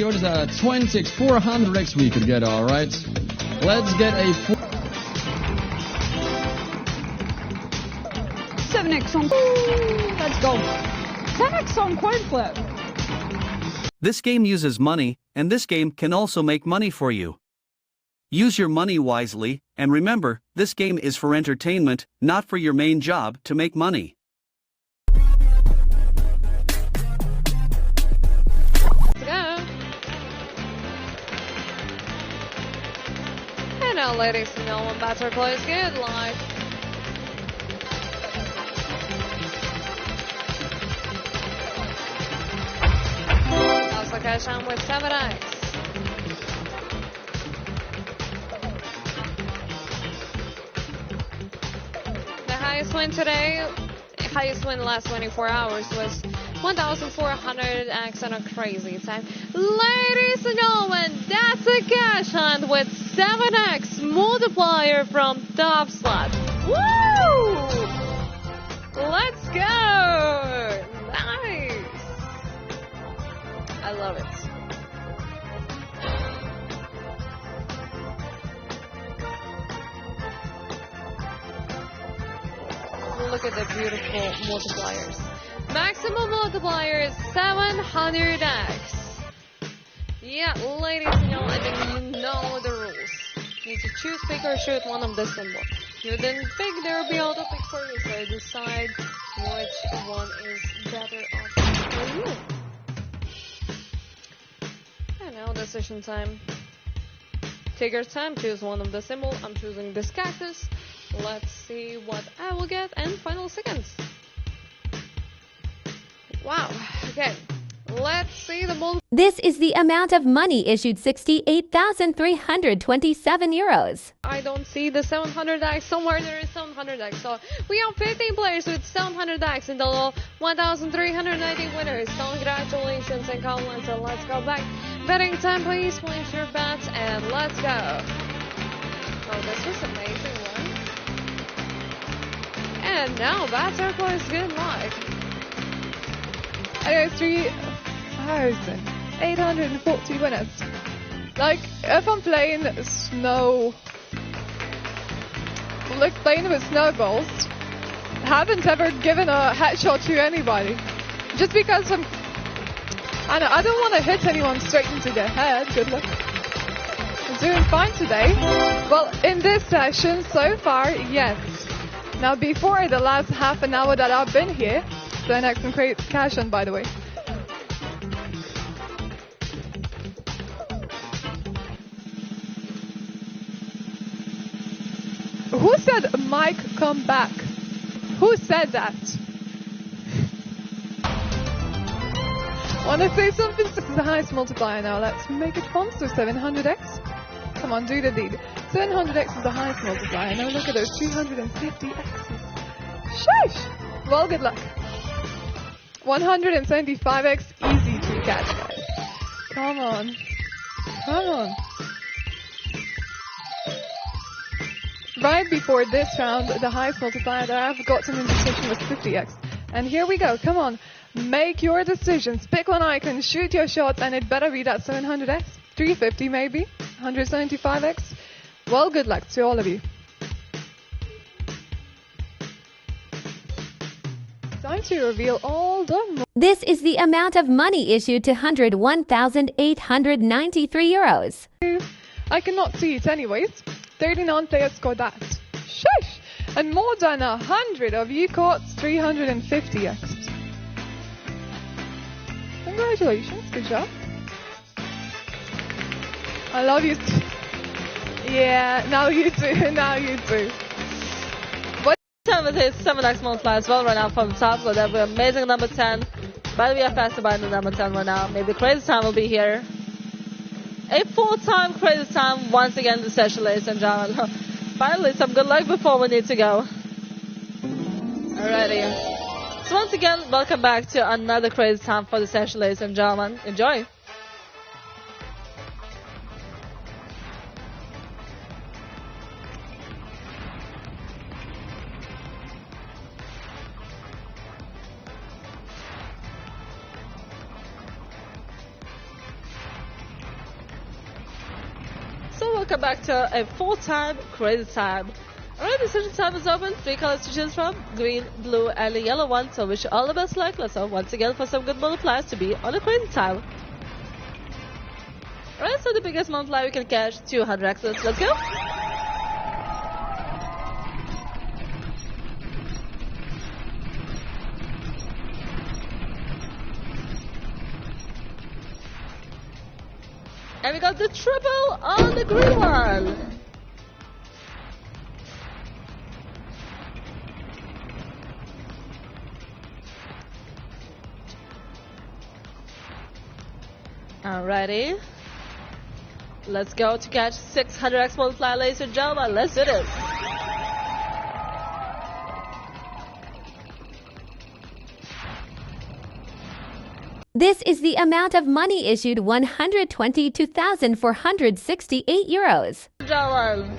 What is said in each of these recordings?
Yours 26 400x we could get, all right. Let's get a 7x on. Let's go. 10x on coin flip. This game uses money, and this game can also make money for you. Use your money wisely, and remember, this game is for entertainment, not for your main job to make money. And now, ladies and gentlemen, better plays good live. Also cash on with 7x. The highest win today, highest win the last 24 hours was 1,400x on a crazy time. Ladies and gentlemen, that's a cash hunt with 7x multiplier from TOPSLOT. Woo! Let's go! Nice! I love it. Look at the beautiful multipliers. Maximum multiplier is 700x. Yeah, ladies and gentlemen, I think you know the rules. You need to choose, pick, or shoot one of the symbols. You then pick, there will be auto pick for you, so decide which one is better option for you. And now decision time. Take your time, choose one of the symbols. I'm choosing this cactus. Let's see what I will get and final seconds. Wow, okay. Let's see the multiplier. This is the amount of money issued, 68,327 euros. I don't see the 700x. Somewhere there is 700x. So we have 15 players with 700x in total, 1,390 winners. Congratulations and compliments. And let's go back. Betting time, please. Place your bets and let's go. Oh, this was an amazing one. And now better plays good luck. I got 3,840 winners. Like, if I'm playing snow, like playing with snowballs, haven't ever given a headshot to anybody. Just because I don't want to hit anyone straight into the head. Good luck. I'm doing fine today. Well, in this session so far, yes. Now, before the last half an hour that I've been here, then I can create cash on, by the way. Who said Mike come back? Who said that? Wanna say something? This is the highest multiplier now. Let's make it fun. So 700x. Come on, do the deed. 700x is the highest multiplier. Now look at those 350x's. Shush! Well, good luck. 175x, easy to catch, guys. Come on. Come on. Right before this round, the highest multiplier that I've gotten in this session was 50x. And here we go. Come on. Make your decisions. Pick one icon, shoot your shots, and it better be that 700x. 350 maybe. 175x. Well, good luck to all of you. Time to reveal all the... This is the amount of money issued to 101,893 euros. I cannot see it anyways. 39 players scored that. Shush! And more than 100 of you caught 350x. Congratulations, good job. I love you. Yeah, now you do, now you do. Time with his 7x multiplier as well right now from the top, so that we're amazing number 10. But we are faster by the number 10 right now. Maybe Crazy Time will be here. A full-time Crazy Time once again in the session, ladies and gentlemen. Finally, some good luck before we need to go. Alrighty. So once again, welcome back to another Crazy Time for the session, ladies and gentlemen. Enjoy. welcome back to a full-time crazy time. Alright, the decision time is open. 3 colors to choose from, green, blue, and a yellow one. So wish you all the best luck. Let's hope once again for some good multipliers to be on a crazy time. Alright, so the biggest multiplier we can catch, 200 X's. Let's go. And we got the triple on the green one. Alrighty. Let's go to catch 600x multiplier, ladies and gentlemen. Let's do this. This is the amount of money issued 122,468 euros. Gentlemen.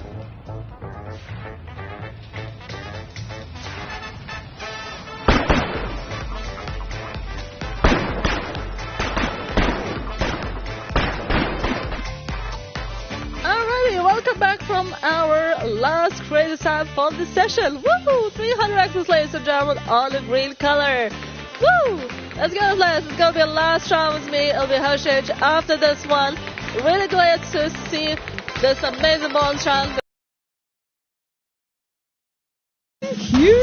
Welcome back from our last crazy time for the session. Woo! 300 X's, ladies and gentlemen, on the green color. Woo! Let's go, players. It's going to be a last round with me. It'll be Hushage after this one. Really glad to see this amazing bonus round. Thank you.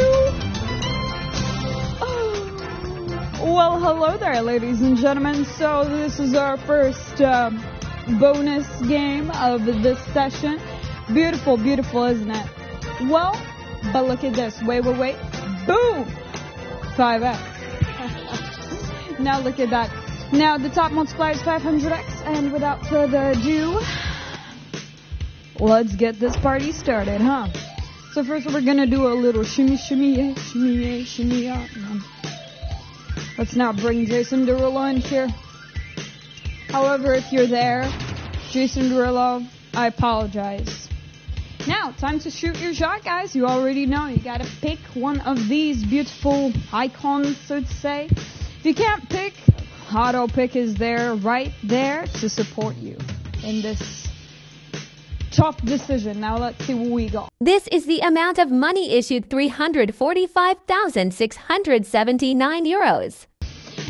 Well, hello there, ladies and gentlemen. So this is our first bonus game of this session. Beautiful, beautiful, isn't it? Well, but look at this. Wait. Boom! 5x. Now look at that. Now the top multiplier is 500x, and without further ado, let's get this party started, huh? So first we're gonna do a little shimmy, shimmy, shimmy, shimmy. Let's not bring Jason Derulo in here. However, if you're there, Jason Derulo, I apologize. Now, time to shoot your shot, guys. You already know. You gotta pick one of these beautiful icons, so to say. If you can't pick, Auto Pick is there, right there, to support you in this tough decision. Now, let's see what we got. This is the amount of money issued 345,679 euros.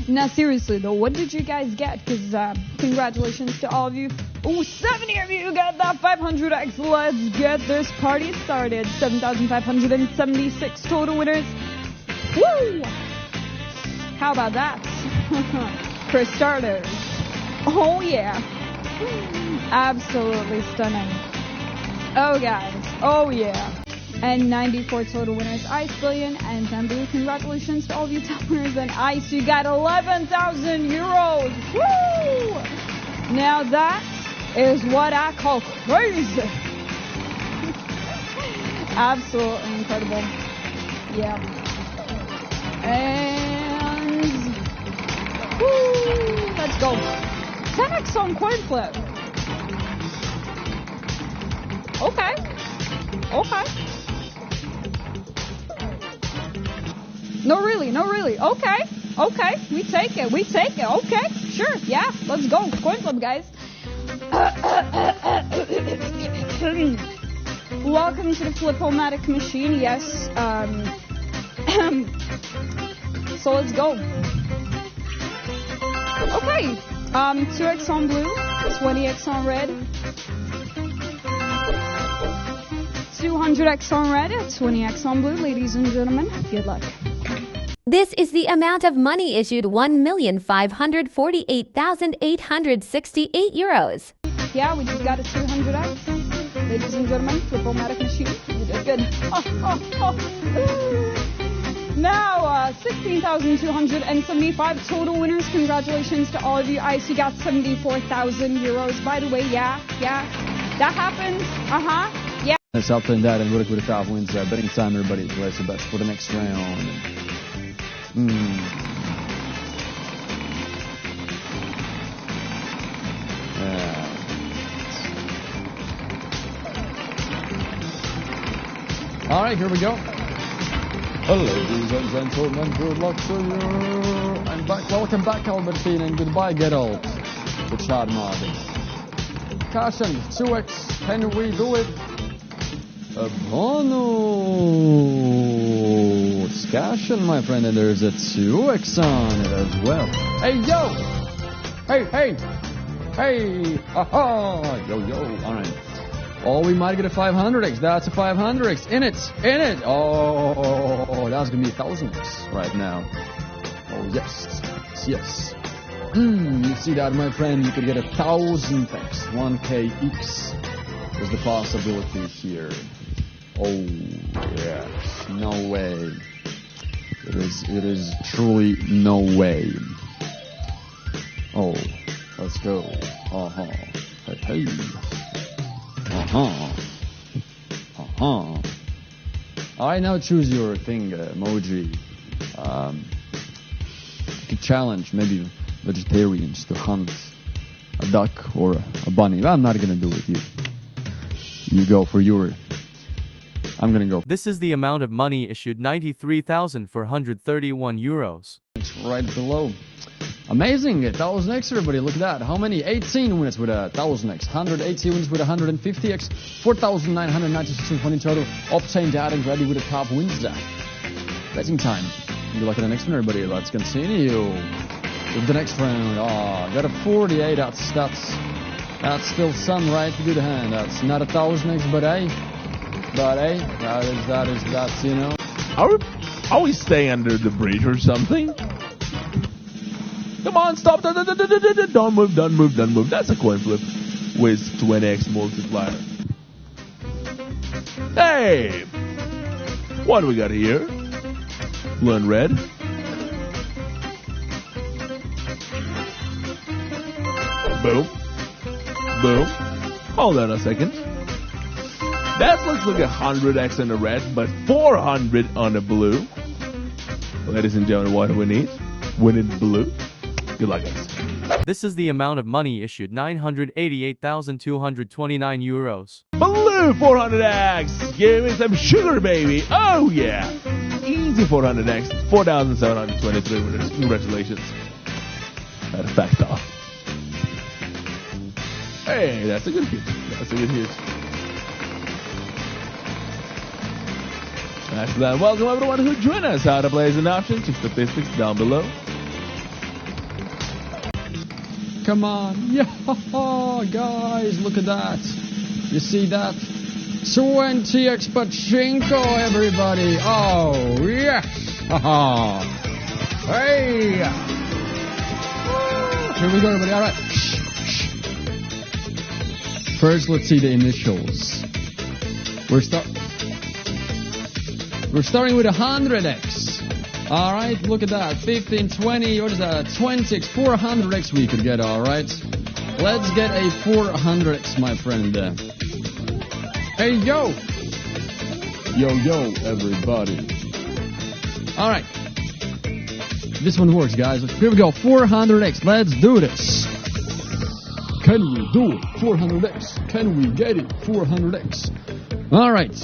Now, seriously, though, what did you guys get? Because, congratulations to all of you. Oh, 70 of you got that 500x. Let's get this party started. 7,576 total winners. Woo! How about that? For starters. Oh, yeah. Absolutely stunning. Oh, guys. Oh, yeah. And 94 total winners, Ice Billion and Bamboo. Congratulations to all of you top winners. And Ice, you got 11,000 euros. Woo! Now that is what I call crazy. Absolutely incredible. Yeah. And woo! Let's go. 10x on coin flip. Okay. No, really. Okay. We take it. Okay. Sure. Yeah. Let's go. Coin flip, guys. Welcome to the Flip-O-Matic machine. Yes. So let's go. Okay. 2x on blue. 20x on red. 200x on red. 20x on blue. Ladies and gentlemen, good luck. This is the amount of money issued 1,548,868 euros. Yeah, we just got a 200x. Ladies and gentlemen, Flip-O-Matic machine. You did good. Now, 16,275 total winners. Congratulations to all of you. Ice, you got 74,000 euros. By the way, yeah, that happens. Yeah. That's up and that, and Rurik with the top wins. Betting time, everybody. Place the bets for the next round. All right, here we go. Ladies and gentlemen, good luck to you. I'm back. Welcome back, Albertine, and goodbye, Geralt. The Chad Martin. Caution, 2x, can we do it? A bonus. Caution, my friend, and there's a 2x on it as well. Hey, yo! Hey! Aha! Yo! Alright. Oh, we might get a 500x. That's a 500x. In it! Oh, that's gonna be a 1000x right now. Oh, yes. You see that, my friend? You could get a 1000x. 1kx is the possibility here. Oh, yes. No way. It is truly no way. Oh, let's go. Hey. Alright, now choose your thing, emoji. You could challenge maybe vegetarians to hunt a duck or a bunny. I'm not gonna do it. You go for your... I'm gonna go. This is the amount of money issued, 93,431 euros. It's right below. Amazing, 1000x, everybody, look at that. How many? 18 wins with a 1000x, 180 wins with 150x, 4,996 in in total. Obtained that and ready with the top wins there. Betting time. Good luck in the next one, everybody. Let's continue with the next round. Got a 48. That's still some right to good hand. That's not a 1000x, but hey, that's you know. Are we staying under the bridge or something? Come on, stop! Don't move! That's a coin flip with 20x multiplier. Hey, what do we got here? Blue and red. Boom. Hold on a second. That looks like 100x on the red, but 400 on the blue. Ladies and gentlemen, what do we need? We need blue. Good luck, guys. This is the amount of money issued, 988,229 euros. Blue 400x! Give me some sugar, baby! Oh, yeah! Easy 400x. 4,723 winners. Congratulations. That effect off. Hey, that's a good hit. Excellent. Welcome everyone who joined us. How to play is an option. Check statistics down below. Come on. Yeah, guys, look at that. You see that? 20x Pachinko, everybody. Oh, yes. Hey. Here we go, everybody. All right. First, let's see the initials. We're starting with 100x. All right, look at that. 15, 20, what is that? 20x, 400x we could get, all right? Let's get a 400x, my friend. Hey, yo! Yo, everybody. All right. This one works, guys. Here we go, 400x. Let's do this. Can we do it? 400x. Can we get it? 400x. All right.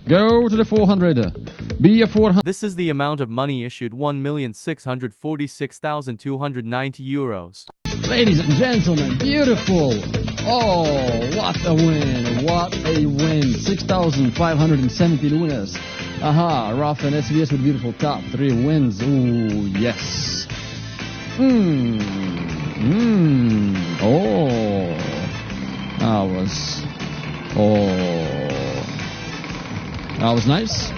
Go to the 400. Be a 400. This is the amount of money issued, 1,646,290 euros. Ladies and gentlemen, beautiful. Oh, what a win. What a win. 6,570 winners. Aha, Raf and SVS with beautiful top 3 wins. Ooh, yes. Oh, that was nice.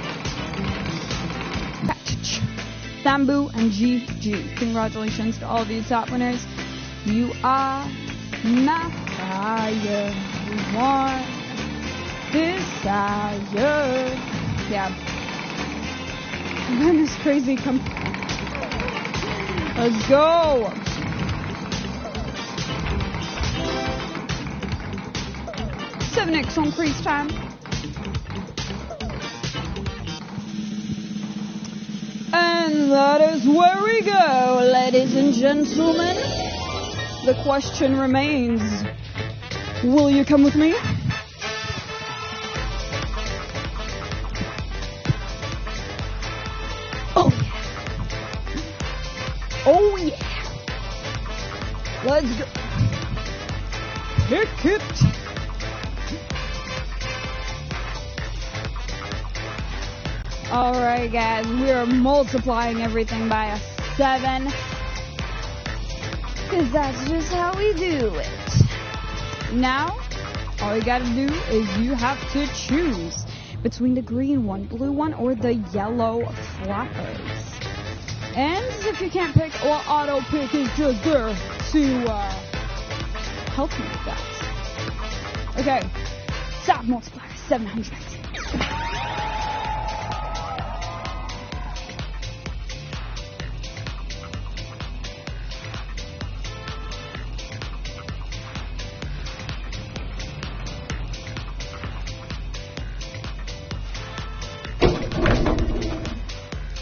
Sambu and GG. Congratulations to all of you top winners. You are my fire. You want desire. Yeah. That is crazy. Come. Let's go. $7x on crease time. And that is where we go, ladies and gentlemen. The question remains, will you come with me? Oh yeah. Oh yeah. Let's go. pick it. Alright guys, we are multiplying everything by a 7. Because that's just how we do it. Now, all you gotta do is you have to choose between the green one, blue one, or the yellow flappers. And if you can't pick, well, auto pick is just there to help you with that. Okay, stop multiplier, 700.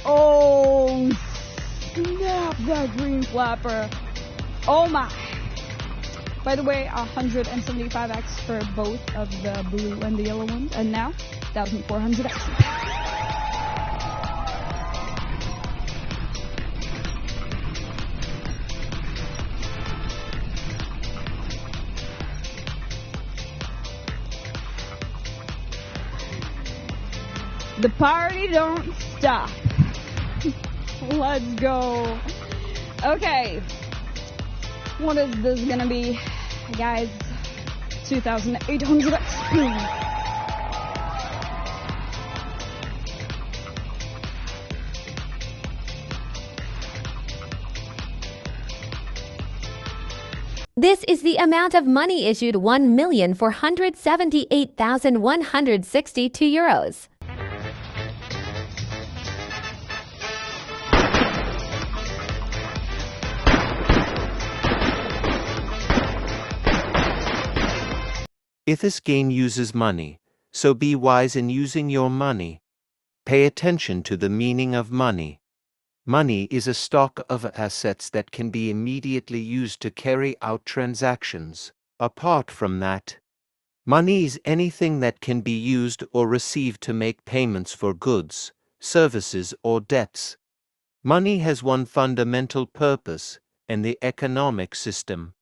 Oh, snap that green flapper. Oh my. By the way, 175x for both of the blue and the yellow ones. And now, 1,400x. The party don't stop. Let's go. Okay. What is this gonna be, guys? 2,800 XP. This is the amount of money issued 1,478,162 euros. If this game uses money, so be wise in using your money. Pay attention to the meaning of money. Money is a stock of assets that can be immediately used to carry out transactions. Apart from that, money is anything that can be used or received to make payments for goods, services, or debts. Money has one fundamental purpose in the economic system: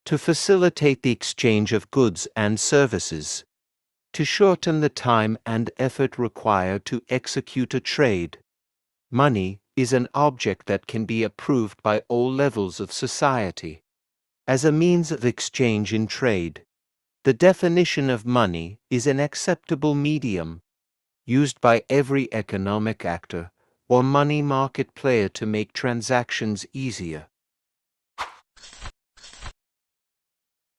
to facilitate the exchange of goods and services, to shorten the time and effort required to execute a trade. Money is an object that can be approved by all levels of society as a means of exchange in trade. The definition of money is an acceptable medium used by every economic actor or money market player to make transactions easier.